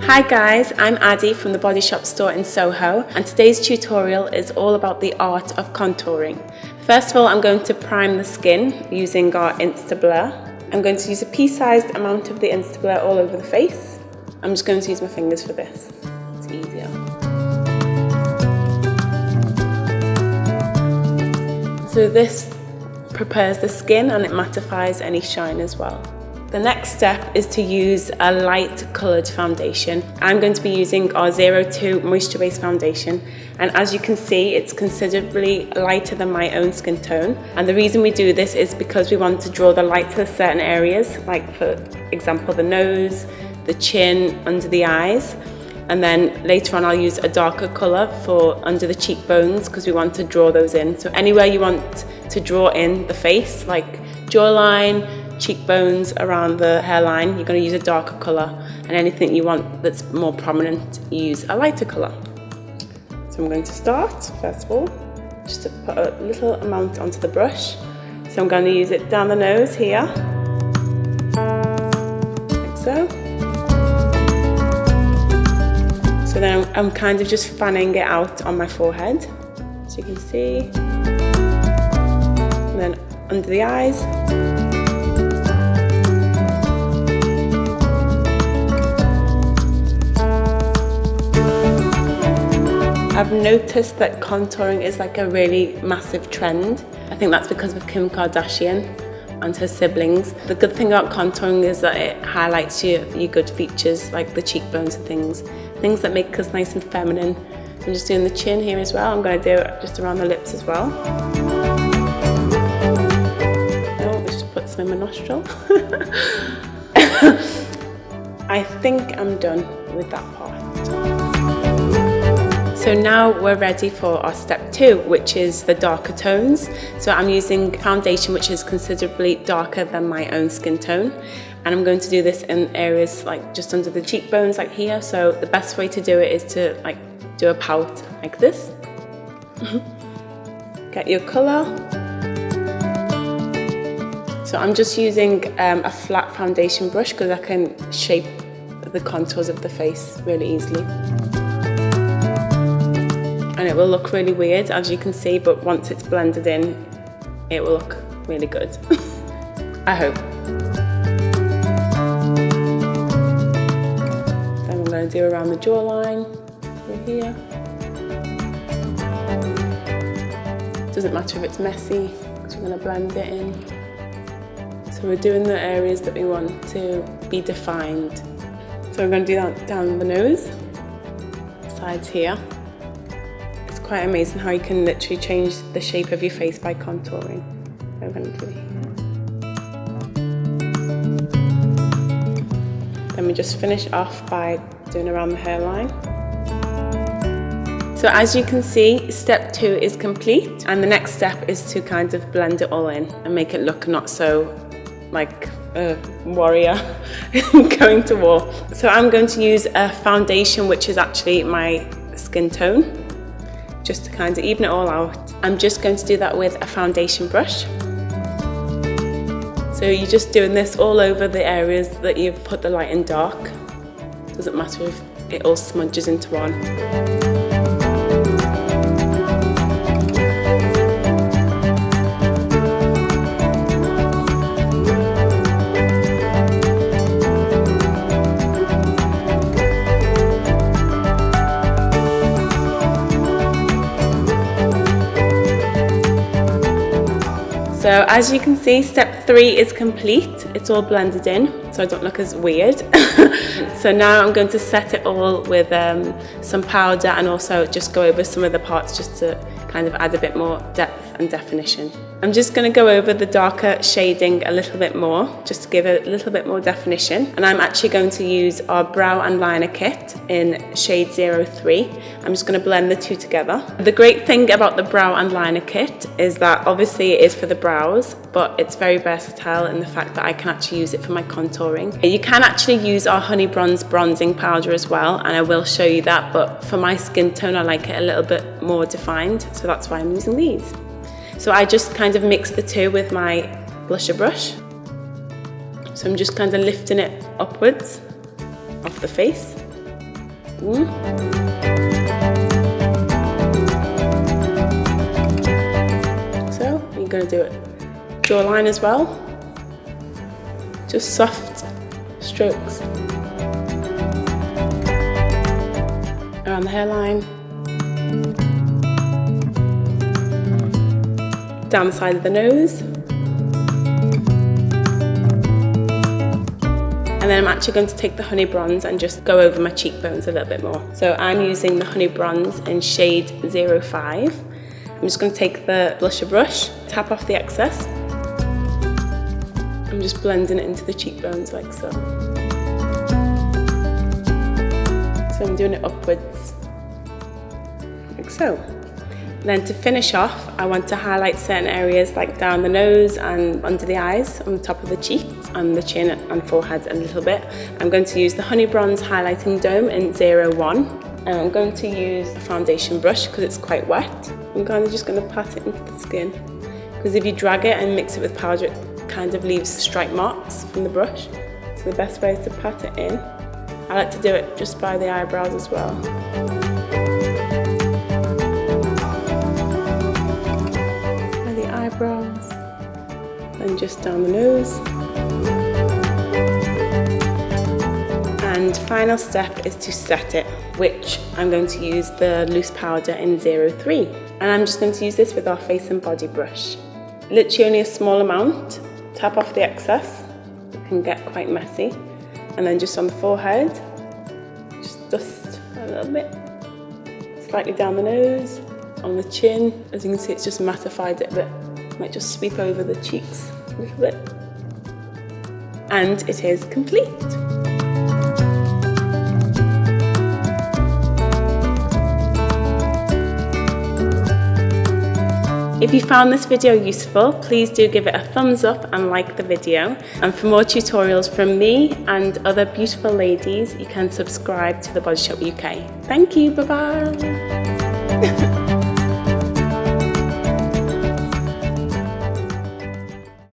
Hi guys, I'm Addie from the Body Shop store in Soho, and today's tutorial is all about the art of contouring. First of all, I'm going to prime the skin using our Instablur. I'm going to use a pea-sized amount of the Instablur all over the face. I'm just going to use my fingers for this, it's easier. So this prepares the skin and it mattifies any shine as well. The next step is to use a light coloured foundation. I'm going to be using our 02 Moisture Based Foundation, and as you can see it's considerably lighter than my own skin tone, and the reason we do this is because we want to draw the light to certain areas, like for example the nose, the chin, under the eyes, and then later on I'll use a darker colour for under the cheekbones because we want to draw those in. So anywhere you want to draw in the face, like jawline, cheekbones, around the hairline, you're going to use a darker colour, and anything you want that's more prominent, you use a lighter colour. So I'm going to start, first of all, just to put a little amount onto the brush. So I'm going to use it down the nose here, like so. So then I'm kind of just fanning it out on my forehead, so you can see, and then under the eyes. I've noticed that contouring is like a really massive trend. I think that's because of Kim Kardashian and her siblings. The good thing about contouring is that it highlights your good features, like the cheekbones and things that make us nice and feminine. I'm just doing the chin here as well. I'm going to do it just around the lips as well. Oh, I just put some in my nostril. I think I'm done with that part. So now we're ready for our step 2, which is the darker tones. So I'm using foundation which is considerably darker than my own skin tone, and I'm going to do this in areas like just under the cheekbones, like here. So the best way to do it is to like do a pout like this. Get your colour. So I'm just using a flat foundation brush because I can shape the contours of the face really easily. And it will look really weird, as you can see, but once it's blended in, it will look really good. I hope. Then I'm going to do around the jawline, through here. Doesn't matter if it's messy, because we're going to blend it in. So we're doing the areas that we want to be defined. So we're going to do that down the nose, sides here. Quite amazing how you can literally change the shape of your face by contouring. I'm going to do here. Then we just finish off by doing around the hairline. So as you can see, step 2 is complete, and the next step is to kind of blend it all in and make it look not so like a warrior going to war. So I'm going to use a foundation which is actually my skin tone, just to kind of even it all out. I'm just going to do that with a foundation brush. So you're just doing this all over the areas that you've put the light and dark. Doesn't matter if it all smudges into one. So as you can see, step 3 is complete. It's all blended in, so I don't look as weird. So now I'm going to set it all with some powder, and also just go over some of the parts just to kind of add a bit more depth and definition. I'm just going to go over the darker shading a little bit more, just to give it a little bit more definition. And I'm actually going to use our brow and liner kit in shade 03. I'm just going to blend the two together. The great thing about the brow and liner kit is that obviously it is for the brows, but it's very versatile in the fact that I can actually use it for my contouring. You can actually use our Honey Bronze bronzing powder as well, and I will show you that, but for my skin tone I like it a little bit more defined, so that's why I'm using these. So I just kind of mix the two with my blusher brush. So I'm just kind of lifting it upwards off the face. So you're going to do it jawline as well, just soft strokes around the hairline, down the side of the nose, and then I'm actually going to take the honey bronze and just go over my cheekbones a little bit more. So I'm using the honey bronze in shade 05. I'm just going to take the blusher brush, tap off the excess. I'm just blending it into the cheekbones like so. So I'm doing it upwards, like so. Then to finish off, I want to highlight certain areas like down the nose and under the eyes, on the top of the cheeks, and the chin and forehead a little bit. I'm going to use the Honey Bronze Highlighting Dome in 01. And I'm going to use a foundation brush because it's quite wet. I'm kind of just going to pat it into the skin, because if you drag it and mix it with powder, it kind of leaves stripe marks from the brush. So the best way is to pat it in. I like to do it just by the eyebrows as well. By the eyebrows, and just down the nose. And final step is to set it, which I'm going to use the loose powder in 03. And I'm just going to use this with our face and body brush. Literally only a small amount. Tap off the excess. It can get quite messy. And then just on the forehead, just dust a little bit. Slightly down the nose, on the chin. As you can see, it's just mattified it a bit. Might just sweep over the cheeks a little bit. And it is complete. If you found this video useful, please do give it a thumbs up and like the video. And for more tutorials from me and other beautiful ladies, you can subscribe to The Body Shop UK. Thank you, bye bye.